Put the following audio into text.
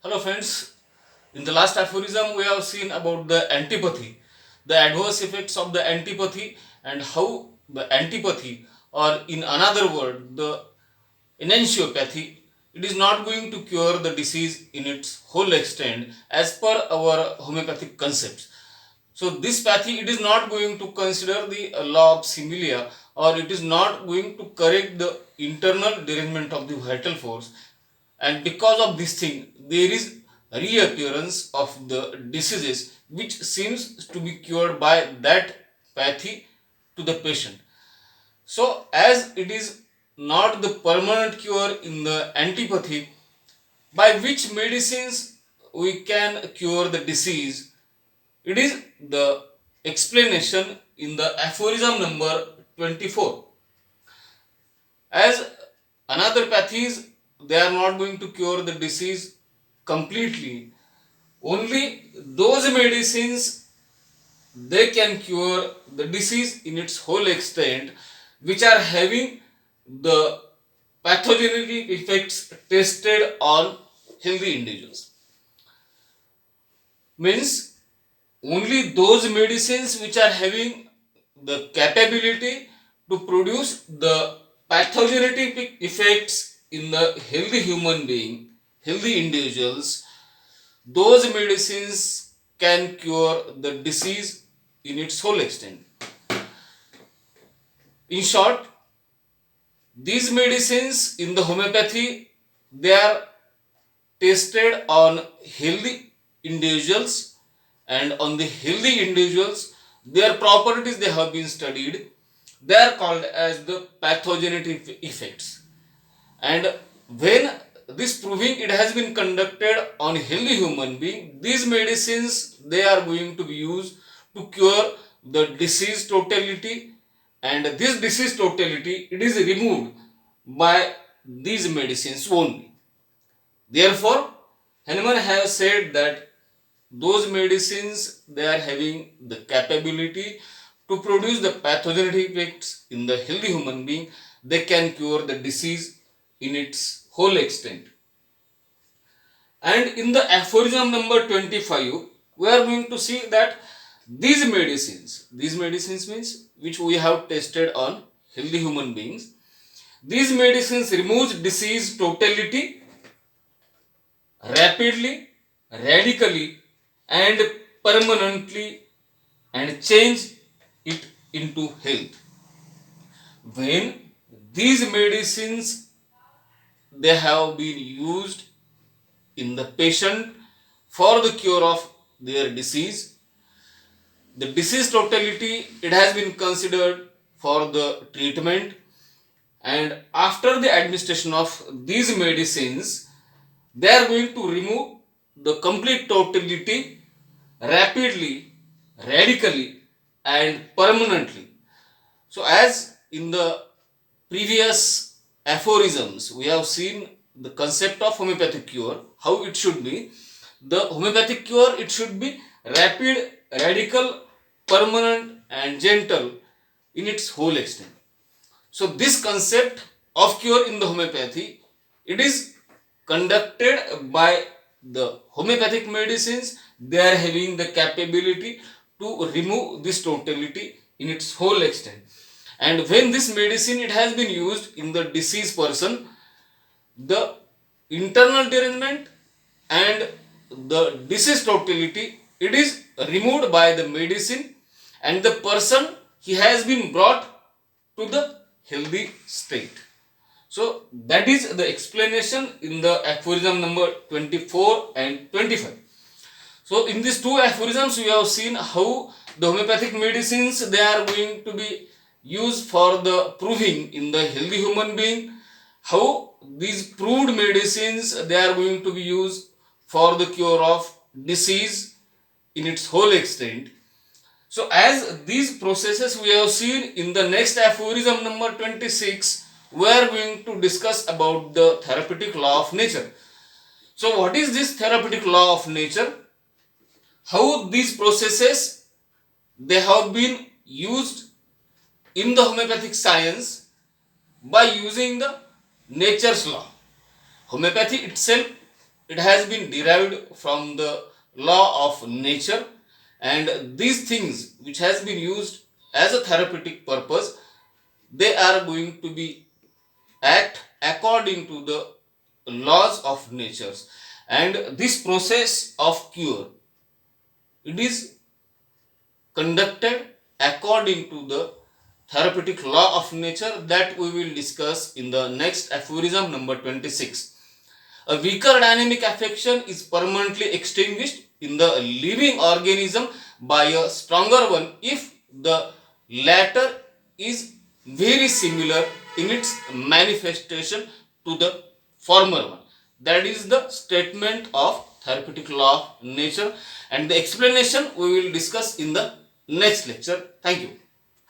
Hello friends, in the last aphorism we have seen about the antipathy, the adverse effects of the antipathy and how the antipathy, or in another word the enantiopathy, it is not going to cure the disease in its whole extent as per our homeopathic concepts. So this pathy, it is not going to consider the law of similia, or it is not going to correct the internal derangement of the vital force, and because of this thing there is reappearance of the diseases which seems to be cured by that pathy to the patient. So as it is not the permanent cure in the antipathy, by which medicines we can cure the disease, it is the explanation in the aphorism number 24. As another pathies, they are not going to cure the disease completely. Only those medicines they can cure the disease in its whole extent, which are having the pathogenic effects tested on healthy individuals. Means only those medicines which are having the capability to produce the pathogenic effects in the healthy human being, healthy individuals, those medicines can cure the disease in its whole extent. In short, these medicines in the homeopathy, they are tested on healthy individuals, and on the healthy individuals their properties they have been studied. They are called as the pathogenic effects, and when this proving it has been conducted on healthy human being, these medicines they are going to be used to cure the disease totality, and this disease totality it is removed by these medicines only. Therefore, Hahnemann has said that those medicines they are having the capability to produce the pathogenic effects in the healthy human being, they can cure the disease in its whole extent. And in the aphorism number 25, we are going to see that these medicines means which we have tested on healthy human beings, these medicines removes disease totality rapidly, radically, and permanently, and change it into health. When these medicines they have been used in the patient for the cure of their disease, the disease totality it has been considered for the treatment, and after the administration of these medicines they are going to remove the complete totality rapidly, radically, and permanently. So as in the previous aphorisms we have seen the concept of homeopathic cure, how it should be. The homeopathic cure it should be rapid, radical, permanent, and gentle in its whole extent. So this concept of cure in the homeopathy, it is conducted by the homeopathic medicines. They are having the capability to remove this totality in its whole extent. And when this medicine it has been used in the diseased person, the internal derangement and the disease totality it is removed by the medicine, and the person he has been brought to the healthy state. So that is the explanation in the aphorism number 24 and 25. So in these two aphorisms we have seen how the homeopathic medicines they are going to be used for the proving in the healthy human being, how these proved medicines they are going to be used for the cure of disease in its whole extent. So as these processes we have seen in the next aphorism number 26, we are going to discuss about the therapeutic law of nature. So what is this therapeutic law of nature? How these processes they have been used in the homeopathic science by using the nature's law. Homeopathy itself it has been derived from the law of nature, and these things which has been used as a therapeutic purpose, they are going to be act according to the laws of nature. And this process of cure, it is conducted according to the therapeutic law of nature that we will discuss in the next aphorism number 26. A weaker dynamic affection is permanently extinguished in the living organism by a stronger one if the latter is very similar in its manifestation to the former one. That is the statement of therapeutic law of nature, and the explanation we will discuss in the next lecture. Thank you.